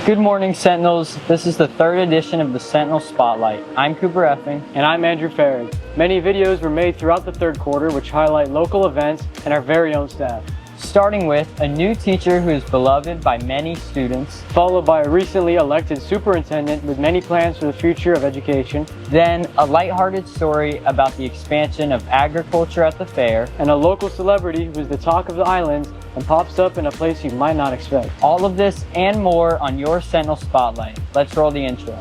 Good morning, Sentinels. This is the third edition of the Sentinel Spotlight. I'm Cooper Effing. And I'm Andrew Farrig. Many videos were made throughout the third quarter which highlight local events and our very own staff. Starting with a new teacher who is beloved by many students. Followed by a recently elected superintendent with many plans for the future of education. Then a lighthearted story about the expansion of agriculture at the fair. And a local celebrity who is the talk of the islands and pops up in a place you might not expect. All of this and more on your Sentinel Spotlight. Let's roll the intro.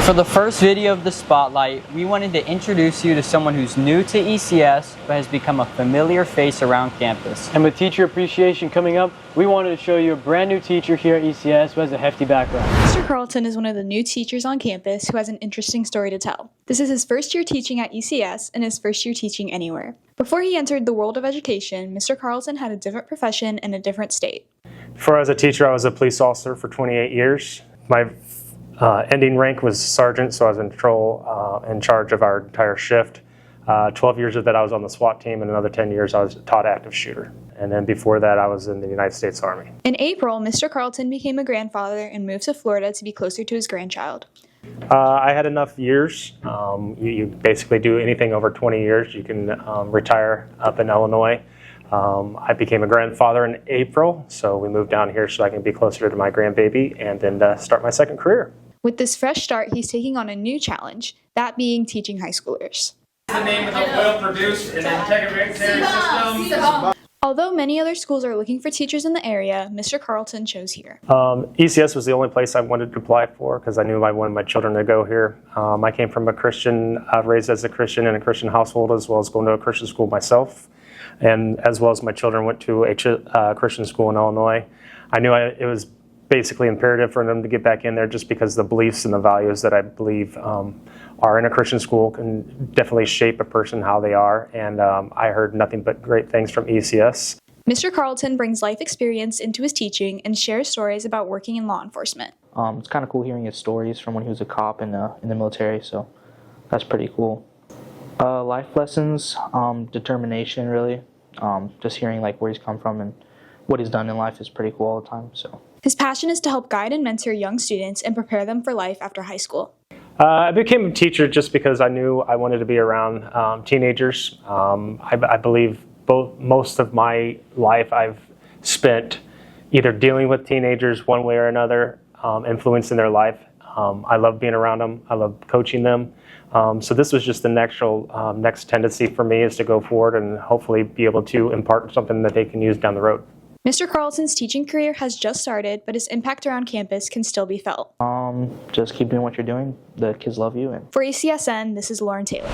For the first video of the Spotlight, we wanted to introduce you to someone who's new to ECS but has become a familiar face around campus. And with Teacher Appreciation coming up, we wanted to show you a brand new teacher here at ECS who has a hefty background. Mr. Carlton is one of the new teachers on campus who has an interesting story to tell. This is his first year teaching at ECS and his first year teaching anywhere. Before he entered the world of education, Mr. Carlton had a different profession in a different state. Before I was a teacher, I was a police officer for 28 years. My ending rank was sergeant, so I was in charge of our entire shift. 12 years of that I was on the SWAT team, and another 10 years I was taught active shooter. And then before that I was in the United States Army. In April, Mr. Carlton became a grandfather and moved to Florida to be closer to his grandchild. I had enough years. You basically do anything over 20 years. You can retire up in Illinois. I became a grandfather in April, so we moved down here so I can be closer to my grandbaby and then start my second career. With this fresh start, he's taking on a new challenge, that being teaching high schoolers. The name of the oil produced in the integrated system. Although many other schools are looking for teachers in the area, Mr. Carlton chose here. ECS was the only place I wanted to apply for because I knew I wanted my children to go here. I came from a Christian, raised as a Christian in a Christian household, as well as going to a Christian school myself. And as well as my children went to a Christian school in Illinois. I knew it was basically imperative for them to get back in there just because the beliefs and the values that I believe are in a Christian school can definitely shape a person how they are. And I heard nothing but great things from ECS. Mr. Carlton brings life experience into his teaching and shares stories about working in law enforcement. It's kind of cool hearing his stories from when he was a cop in the military, so that's pretty cool. Life lessons, determination, really. Just hearing like where he's come from and what he's done in life is pretty cool all the time. So his passion is to help guide and mentor young students and prepare them for life after high school. I became a teacher just because I knew I wanted to be around teenagers. I believe most of my life I've spent either dealing with teenagers one way or another, influencing their life. I love being around them. I love coaching them. So this was just the next tendency for me is to go forward and hopefully be able to impart something that they can use down the road. Mr. Carlton's teaching career has just started, but his impact around campus can still be felt. Just keep doing what you're doing. The kids love you. For ECSN, this is Lauren Taylor.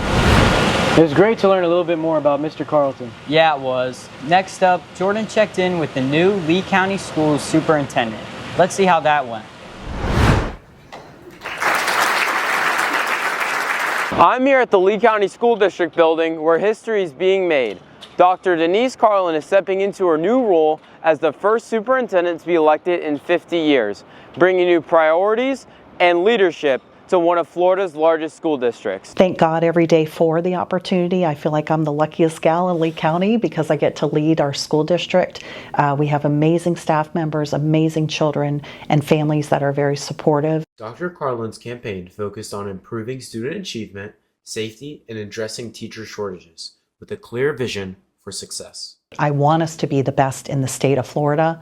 It was great to learn a little bit more about Mr. Carlton. Yeah, it was. Next up, Jordan checked in with the new Lee County Schools superintendent. Let's see how that went. I'm here at the Lee County School District building where history is being made. Dr. Denise Carlin is stepping into her new role as the first superintendent to be elected in 50 years, bringing new priorities and leadership to one of Florida's largest school districts. Thank God every day for the opportunity. I feel like I'm the luckiest gal in Lee County because I get to lead our school district. We have amazing staff members, amazing children, and families that are very supportive. Dr. Carlin's campaign focused on improving student achievement, safety, and addressing teacher shortages with a clear vision for success. I want us to be the best in the state of Florida.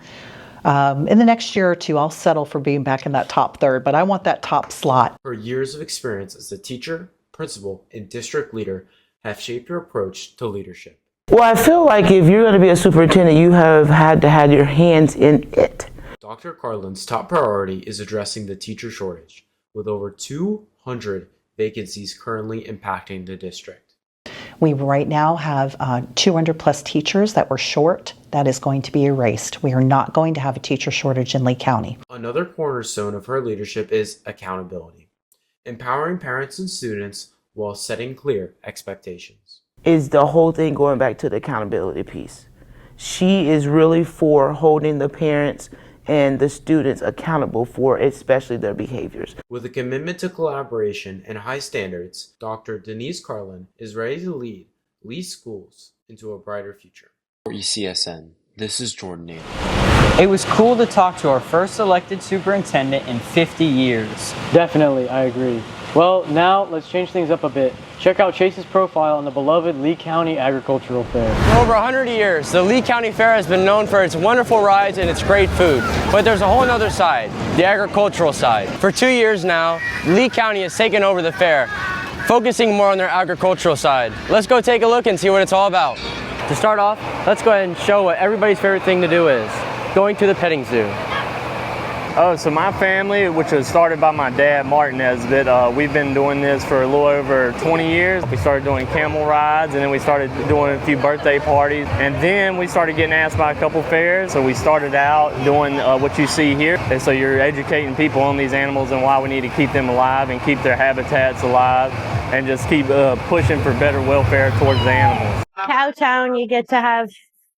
In the next year or two, I'll settle for being back in that top third, but I want that top slot. Her years of experience as a teacher, principal, and district leader have shaped her approach to leadership. Well, I feel like if you're going to be a superintendent, you have had to have your hands in it. Dr. Carlin's top priority is addressing the teacher shortage, with over 200 vacancies currently impacting the district. We right now have 200 plus teachers that were short. That is going to be erased. We are not going to have a teacher shortage in Lee County. Another cornerstone of her leadership is accountability, empowering parents and students while setting clear expectations. is the whole thing going back to the accountability piece. She is really for holding the parents and the students accountable for especially their behaviors. With a commitment to collaboration and high standards, Dr. Denise Carlin is ready to lead Lee schools into a brighter future. For ECSN, this is Jordan Nader. It was cool to talk to our first elected superintendent in 50 years. Definitely, I agree. Well, now let's change things up a bit. Check out Chase's profile on the beloved Lee County Agricultural Fair. For over 100 years, the Lee County Fair has been known for its wonderful rides and its great food. But there's a whole other side, the agricultural side. For 2 years now, Lee County has taken over the fair, focusing more on their agricultural side. Let's go take a look and see what it's all about. To start off, let's go ahead and show what everybody's favorite thing to do is, going to the petting zoo. Oh, so my family, which was started by my dad, Martin Nesbitt, we've been doing this for a little over 20 years. We started doing camel rides, and then we started doing a few birthday parties, and then we started getting asked by a couple fairs. So we started out doing what you see here. And so you're educating people on these animals and why we need to keep them alive and keep their habitats alive, and just keep pushing for better welfare towards the animals. Cowtown, you get to have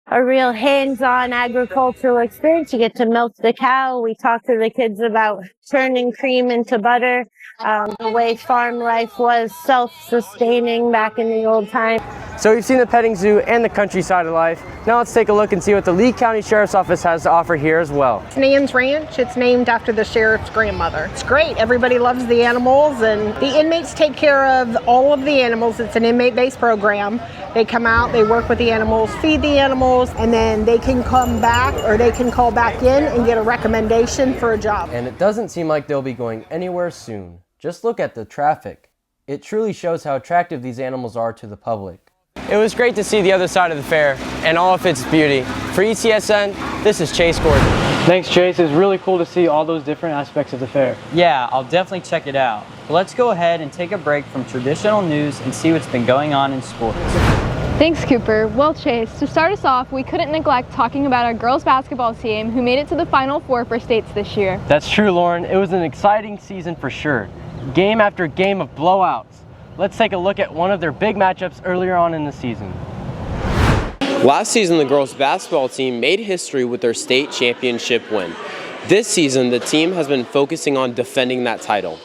a real hands-on agricultural experience. You get to milk the cow. We talk to the kids about turning cream into butter, the way farm life was self-sustaining back in the old time. So we've seen the petting zoo and the countryside of life. Now let's take a look and see what the Lee County Sheriff's Office has to offer here as well. It's Nan's Ranch. It's named after the sheriff's grandmother. It's great. Everybody loves the animals, and the inmates take care of all of the animals. It's an inmate-based program. They come out, they work with the animals, feed the animals, and then they can come back or they can call back in and get a recommendation for a job. And it doesn't seem like they'll be going anywhere soon. Just look at the traffic. It truly shows how attractive these animals are to the public. It was great to see the other side of the fair and all of its beauty. For ECSN, this is Chase Gordon. Thanks, Chase. It's really cool to see all those different aspects of the fair. Yeah, I'll definitely check it out. But let's go ahead and take a break from traditional news and see what's been going on in sports. Thanks, Cooper. Well, Chase, to start us off, we couldn't neglect talking about our girls basketball team who made it to the Final Four for states this year. That's true, Lauren. It was an exciting season for sure. Game after game of blowouts. Let's take a look at one of their big matchups earlier on in the season. Last season, the girls basketball team made history with their state championship win. This season, the team has been focusing on defending that title.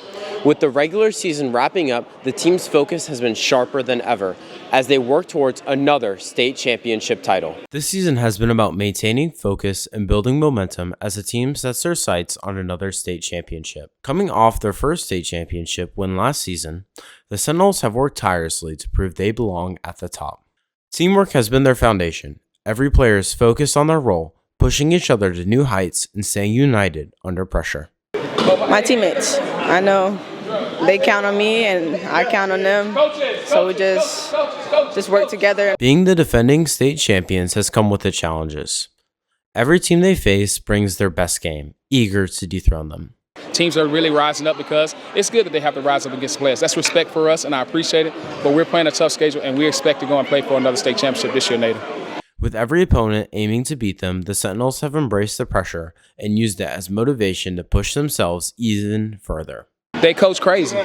With the regular season wrapping up, the team's focus has been sharper than ever as they work towards another state championship title. This season has been about maintaining focus and building momentum as the team sets their sights on another state championship. Coming off their first state championship win last season, the Sentinels have worked tirelessly to prove they belong at the top. Teamwork has been their foundation. Every player is focused on their role, pushing each other to new heights and staying united under pressure. My teammates, I know they count on me and I count on them, so we just work together. Being the defending state champions has come with its challenges. Every team they face brings their best game, eager to dethrone them. Teams are really rising up because it's good that they have to rise up against players. That's respect for us, and I appreciate it, but we're playing a tough schedule, and we expect to go and play for another state championship this year, Nader. With every opponent aiming to beat them, the Sentinels have embraced the pressure and used it as motivation to push themselves even further. They coach crazy.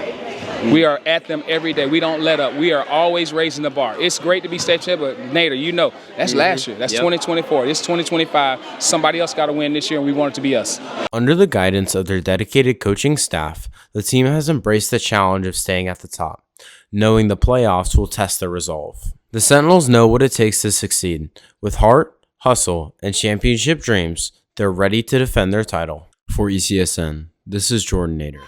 We are at them every day. We don't let up. We are always raising the bar. It's great to be state champ, but Nader, you know, that's last year. That's 2024. It's 2025. Somebody else got to win this year, and we want it to be us. Under the guidance of their dedicated coaching staff, the team has embraced the challenge of staying at the top, knowing the playoffs will test their resolve. The Sentinels know what it takes to succeed. With heart, hustle, and championship dreams, they're ready to defend their title. For ECSN, this is Jordan Nader.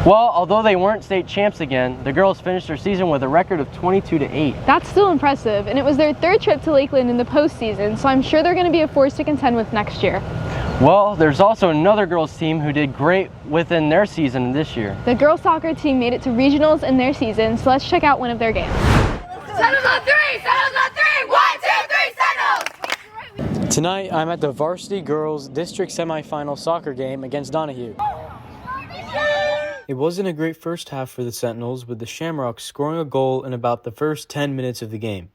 Well, although they weren't state champs again, the girls finished their season with a record of 22-8. That's still impressive, and it was their third trip to Lakeland in the postseason, so I'm sure they're going to be a force to contend with next year. Well, there's also another girls team who did great within their season this year. The girls soccer team made it to regionals in their season, so let's check out one of their games. Sentinels on three! Sentinels on three! 1, 2, 3, Sentinels! Tonight, I'm at the varsity girls district semifinal soccer game against Donahue. It wasn't a great first half for the Sentinels, with the Shamrocks scoring a goal in about the first 10 minutes of the game.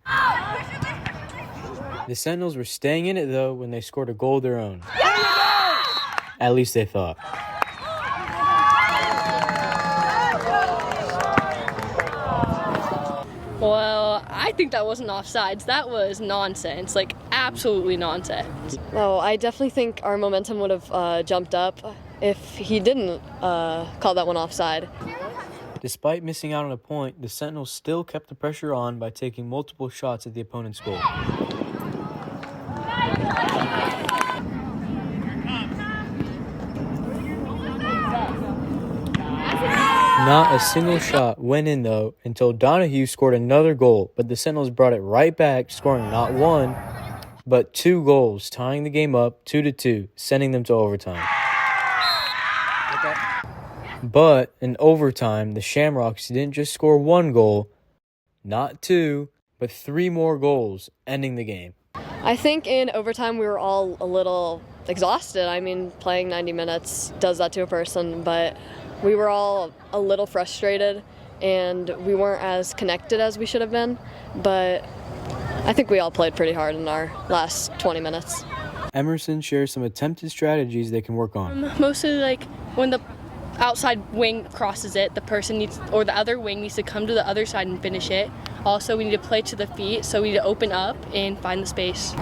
The Sentinels were staying in it, though, when they scored a goal of their own. At least they thought. Well, I think that wasn't offsides. That was nonsense, like absolutely nonsense. No, I definitely think our momentum would have jumped up if he didn't call that one offside. Despite missing out on a point, the Sentinels still kept the pressure on by taking multiple shots at the opponent's goal. Not a single shot went in, though, until Donahue scored another goal, but the Sentinels brought it right back, scoring not one, but 2 goals, tying the game up 2-2, sending them to overtime. But in overtime, the Shamrocks didn't just score 1 goal, not 2, but 3 more goals, ending the game. I think in overtime we were all a little exhausted. I mean, playing 90 minutes does that to a person, but we were all a little frustrated and we weren't as connected as we should have been, but I think we all played pretty hard in our last 20 minutes. Emerson shares some attempted strategies they can work on. Mostly like when the outside wing crosses it, the person needs, or the other wing needs to come to the other side and finish it. Also, we need to play to the feet, so we need to open up and find the space.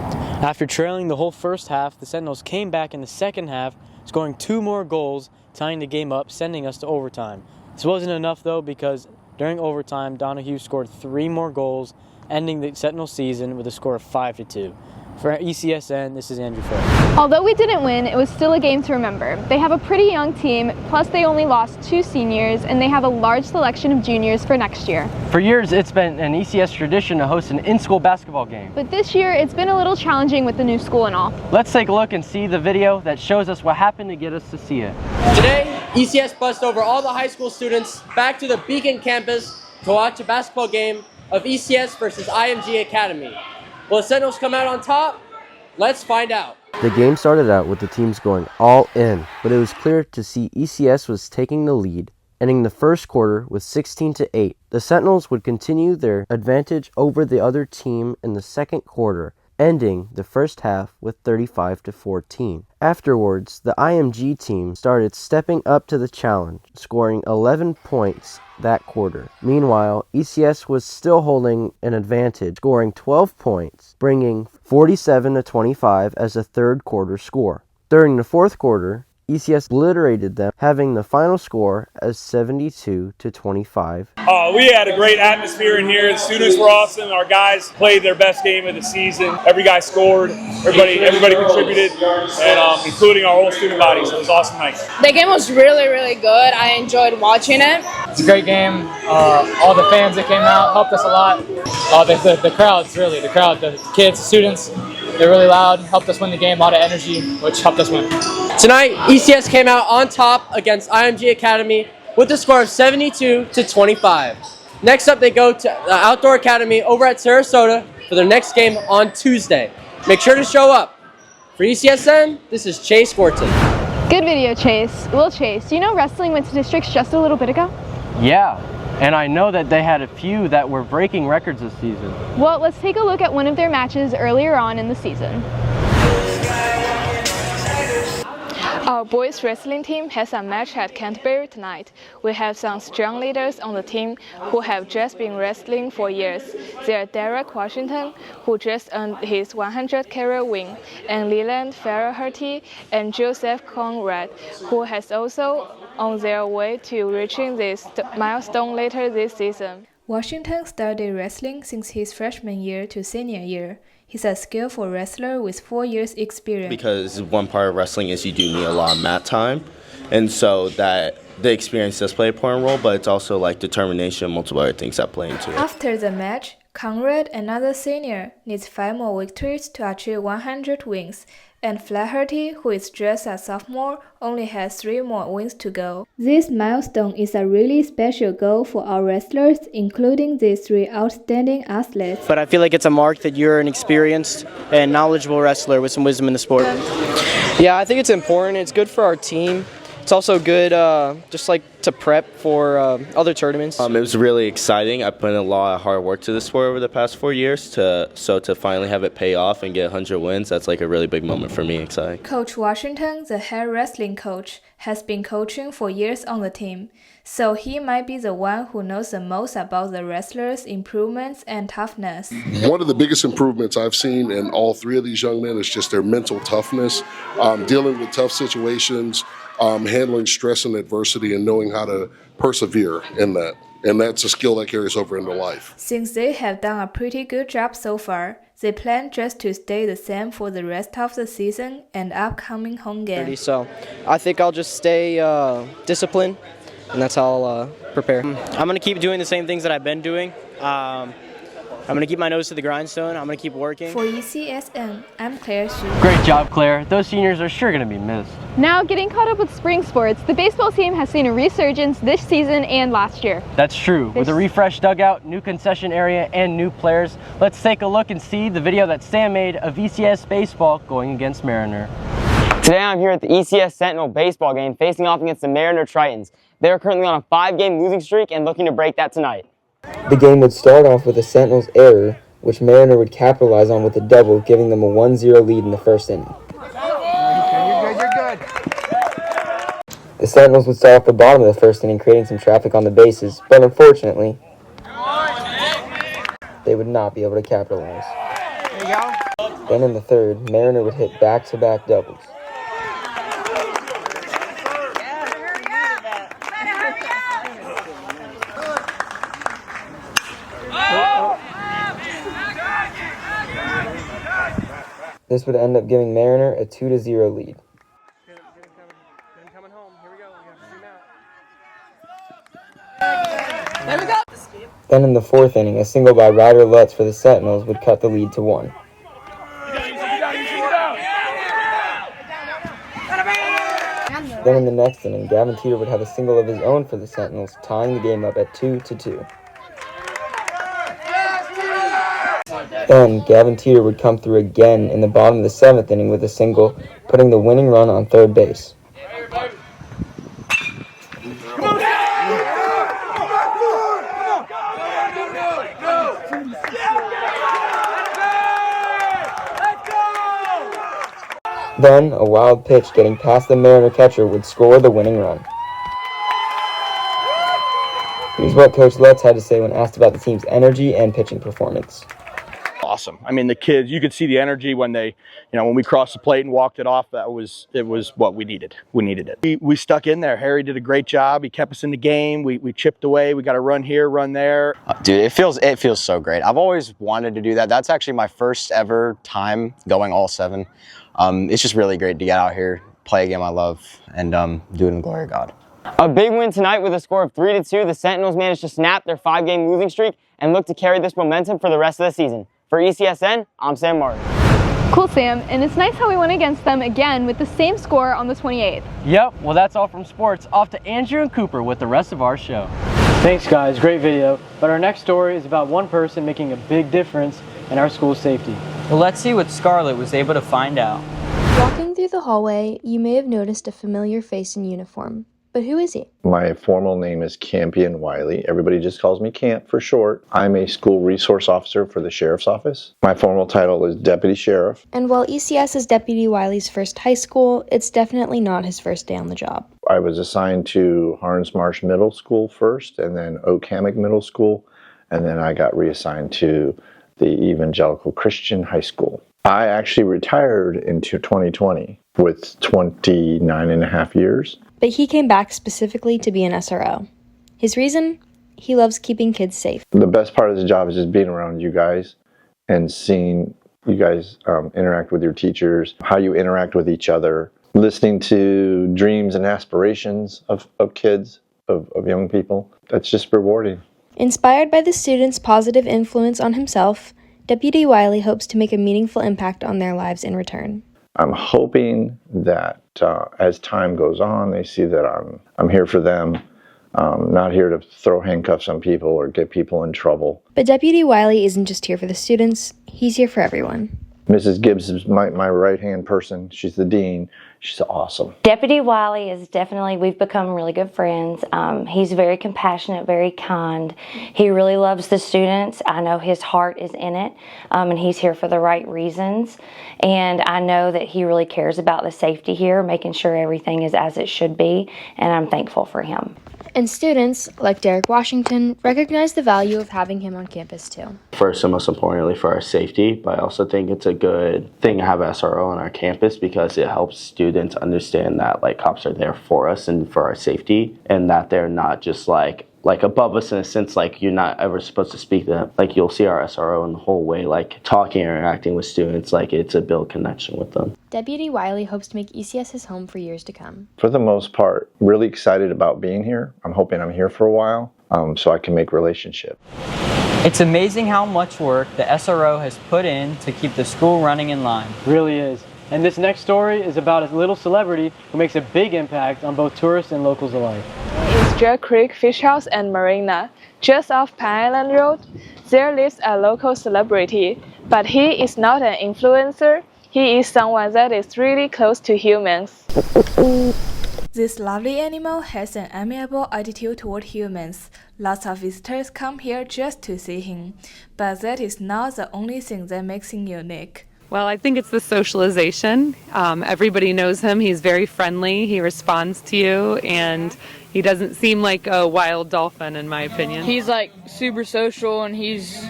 After trailing the whole first half, the Sentinels came back in the second half, scoring 2 more goals, tying the game up, sending us to overtime. This wasn't enough, though, because during overtime, Donahue scored 3 more goals, ending the Sentinel season with a score of 5-2. For ECSN, this is Andrew Fair. Although we didn't win, it was still a game to remember. They have a pretty young team, plus they only lost 2 seniors, and they have a large selection of juniors for next year. For years, it's been an ECS tradition to host an in-school basketball game. But this year, it's been a little challenging with the new school and all. Let's take a look and see the video that shows us what happened to get us to see it. Today, ECS bussed over all the high school students back to the Beacon campus to watch a basketball game of ECS versus IMG Academy. Will the Sentinels come out on top? Let's find out. The game started out with the teams going all in, but it was clear to see ECS was taking the lead, ending the first quarter with 16-8. The Sentinels would continue their advantage over the other team in the second quarter, ending the first half with 35-14. Afterwards, the IMG team started stepping up to the challenge, scoring 11 points that quarter. Meanwhile, ECS was still holding an advantage, scoring 12 points, bringing 47-25 as a third quarter score. During the fourth quarter, ECS obliterated them, having the final score as 72-25. We had a great atmosphere in here. The students were awesome. Our guys played their best game of the season. Every guy scored. Everybody contributed, and including our whole student body. So it was an awesome night. The game was really, really good. I enjoyed watching it. It's a great game. All the fans that came out helped us a lot. The crowds, really. The crowd, the kids, the students, they're really loud. Helped us win the game. A lot of energy, which helped us win. Tonight, ECS came out on top against IMG Academy with a score of 72-25. Next up, they go to the Outdoor Academy over at Sarasota for their next game on Tuesday. Make sure to show up. For ECSN, this is Chase Gorton. Good video, Chase. Well, Chase, you know wrestling went to districts just a little bit ago? Yeah, and I know that they had a few that were breaking records this season. Well, let's take a look at one of their matches earlier on in the season. Our boys wrestling team has a match at Canterbury tonight. We have some strong leaders on the team who have just been wrestling for years. They are Derek Washington, who just earned his 100 career win, and Leland Farraherty and Joseph Conrad, who has also on their way to reaching this milestone later this season. Washington started wrestling since his freshman year to senior year. He's a skillful wrestler with 4 years experience. Because one part of wrestling is you do need a lot of mat time, and so that the experience does play a important role, but it's also like determination, multiple other things that play into it. After the match, Conrad, another senior, needs 5 more victories to achieve 100 wins, and Flaherty, who is just a sophomore, only has 3 more wins to go. This milestone is a really special goal for our wrestlers, including these 3 outstanding athletes. But I feel like it's a mark that you're an experienced and knowledgeable wrestler with some wisdom in the sport. Yeah, I think it's important. It's good for our team It's also good just like to prep for other tournaments. It was really exciting. I put in a lot of hard work to this sport over the past 4 years, so to finally have it pay off and get 100 wins, that's like a really big moment for me. Exciting. Coach Washington, the head wrestling coach, has been coaching for years on the team, so he might be the one who knows the most about the wrestlers' improvements and toughness. One of the biggest improvements I've seen in all three of these young men is just their mental toughness, dealing with tough situations, handling stress and adversity, and knowing how to persevere in that. And that's a skill that carries over into life. Since they have done a pretty good job so far, they plan just to stay the same for the rest of the season and upcoming home game. So I think I'll just stay disciplined, and that's how I'll prepare. I'm going to keep doing the same things that I've been doing. I'm going to keep my nose to the grindstone. I'm going to keep working. For ECSN, I'm Claire Xu. Great job, Claire. Those seniors are sure going to be missed. Now, getting caught up with spring sports, the baseball team has seen a resurgence this season and last year. That's true. With a refreshed dugout, new concession area, and new players, let's take a look and see the video that Sam made of ECS baseball going against Mariner. Today I'm here at the ECS Sentinel baseball game facing off against the Mariner Tritons. They are currently on a 5-game losing streak and looking to break that tonight. The game would start off with a Sentinels error, which Mariner would capitalize on with a double, giving them a 1-0 lead in the first inning. You're good. The Sentinels would start off the bottom of the first inning, creating some traffic on the bases, but unfortunately, they would not be able to capitalize. There you go. Then in the third, Mariner would hit back-to-back doubles. This would end up giving Mariner a 2-0 lead. Then in the fourth inning, a single by Ryder Lutz for the Sentinels would cut the lead to 1. Then in the next inning, Gavin Teeter would have a single of his own for the Sentinels, tying the game up at 2-2. Then, Gavin Teeter would come through again in the bottom of the 7th inning with a single, putting the winning run on third base. Then, a wild pitch getting past the Mariner catcher would score the winning run. Here's what Coach Lutz had to say when asked about the team's energy and pitching performance. Awesome. I mean, the kids, you could see the energy when they, when we crossed the plate and walked it off. It was what we needed. We needed it. We stuck in there. Harry did a great job. He kept us in the game. We chipped away. We got a run here, run there. Dude, it feels so great. I've always wanted to do that. That's actually my first ever time going all 7. It's just really great to get out here, play a game I love, and do it in the glory of God. A big win tonight with a score of 3-2. The Sentinels managed to snap their 5-game losing streak and look to carry this momentum for the rest of the season. For ECSN, I'm Sam Martin. Cool, Sam, and it's nice how we went against them again with the same score on the 28th. Yep, well that's all from sports. Off to Andrew and Cooper with the rest of our show. Thanks guys, great video. But our next story is about one person making a big difference in our school's safety. Well, let's see what Scarlett was able to find out. Walking through the hallway, you may have noticed a familiar face in uniform. But who is he? My formal name is Campion Wiley. Everybody just calls me Camp for short. I'm a school resource officer for the Sheriff's Office. My formal title is Deputy Sheriff. And while ECS is Deputy Wiley's first high school, it's definitely not his first day on the job. I was assigned to Harns Marsh Middle School first, and then Oak Hammock Middle School, and then I got reassigned to the Evangelical Christian High School. I actually retired into 2020 with 29 and a half years. But he came back specifically to be an SRO. His reason? He loves keeping kids safe. The best part of the job is just being around you guys and seeing you guys interact with your teachers, how you interact with each other, listening to dreams and aspirations of kids, of young people. That's just rewarding. Inspired by the students' positive influence on himself, Deputy Wiley hopes to make a meaningful impact on their lives in return. I'm hoping that as time goes on, they see that I'm here for them, not here to throw handcuffs on people or get people in trouble. But Deputy Wiley isn't just here for the students, he's here for everyone. Mrs. Gibbs is my right-hand person. She's the dean. She's awesome. Deputy Wiley is definitely, we've become really good friends. He's very compassionate, very kind. He really loves the students. I know his heart is in it, and he's here for the right reasons. And I know that he really cares about the safety here, making sure everything is as it should be, and I'm thankful for him. And students, like Derek Washington, recognize the value of having him on campus too. First and most importantly for our safety, but I also think it's a good thing to have SRO on our campus because it helps students understand that like cops are there for us and for our safety, and that they're not just like above us in a sense, like you're not ever supposed to speak to them. Like you'll see our SRO in the whole way, like talking, interacting with students, like it's a build connection with them. Deputy Wiley hopes to make ECS his home for years to come. For the most part, really excited about being here. I'm hoping I'm here for a while so I can make relationships. It's amazing how much work the SRO has put in to keep the school running in line. Really is. And this next story is about a little celebrity who makes a big impact on both tourists and locals alike. In Jug Creek Fish House and Marina, just off Pine Island Road, there lives a local celebrity, but he is not an influencer. He is someone that is really close to humans. This lovely animal has an amiable attitude toward humans. Lots of visitors come here just to see him, but that is not the only thing that makes him unique. Well, I think it's the socialization. Everybody knows him. He's very friendly. He responds to you, and he doesn't seem like a wild dolphin, in my opinion. He's like super social, and he's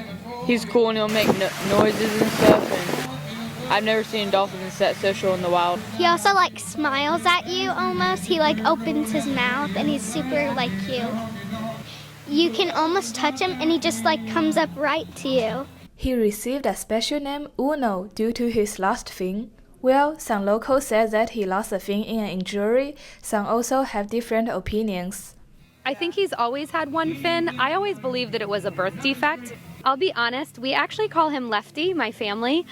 cool, and he'll make noises and stuff. And I've never seen dolphins that social in the wild. He also like smiles at you almost. He like opens his mouth, and he's super like cute. You can almost touch him, and he just like comes up right to you. He received a special name Uno due to his lost fin. Well, some locals said that he lost a fin in an injury. Some also have different opinions. I think he's always had one fin. I always believed that it was a birth defect. I'll be honest, we actually call him Lefty, my family.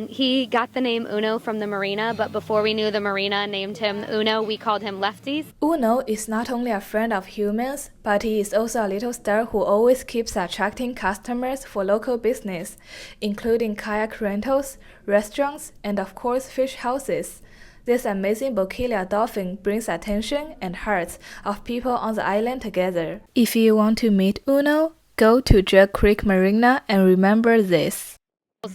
He got the name Uno from the marina, but before we knew the marina named him Uno, we called him Lefties. Uno is not only a friend of humans, but he is also a little star who always keeps attracting customers for local business, including kayak rentals, restaurants, and of course fish houses. This amazing Bokelia dolphin brings attention and hearts of people on the island together. If you want to meet Uno, go to Jug Creek Marina and remember this.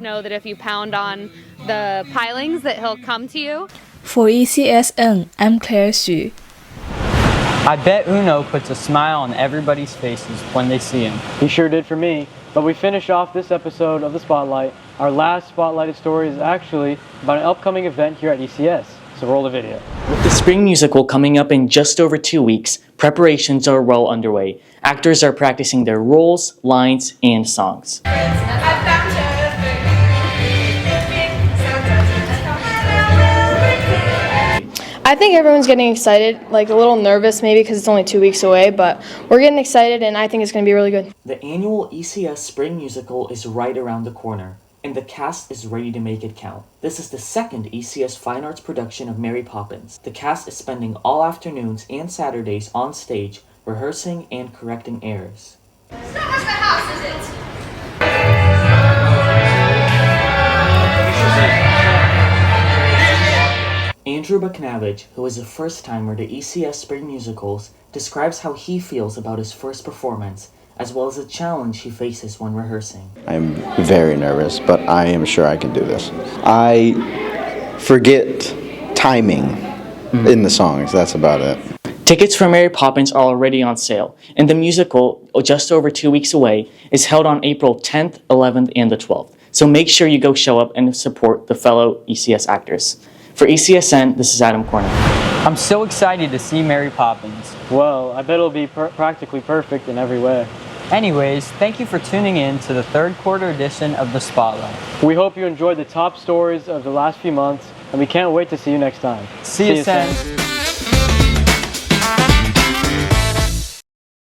Know that if you pound on the pilings that he'll come to you. For ECSN, I'm Claire Xu. I bet Uno puts a smile on everybody's faces when they see him. He sure did for me. But we finish off this episode of the Spotlight. Our last spotlighted story is actually about an upcoming event here at ECS. So roll the video. With the spring musical coming up in just over 2 weeks, preparations are well underway. Actors are practicing their roles, lines, and songs. I think everyone's getting excited, like a little nervous maybe because it's only 2 weeks away, but we're getting excited and I think it's going to be really good. The annual ECS Spring Musical is right around the corner, and the cast is ready to make it count. This is the second ECS Fine Arts production of Mary Poppins. The cast is spending all afternoons and Saturdays on stage, rehearsing and correcting errors. So much the house, is it? Andrew McNavage, who is a first-timer to ECS Spring Musicals, describes how he feels about his first performance, as well as the challenge he faces when rehearsing. I'm very nervous, but I am sure I can do this. I forget timing in the songs, that's about it. Tickets for Mary Poppins are already on sale, and the musical, just over 2 weeks away, is held on April 10th, 11th, and the 12th. So make sure you go show up and support the fellow ECS actors. For ECSN, this is Adam Corner. I'm so excited to see Mary Poppins. Well, I bet it'll be practically perfect in every way. Anyways, thank you for tuning in to the third quarter edition of The Spotlight. We hope you enjoyed the top stories of the last few months, and we can't wait to see you next time. See you soon.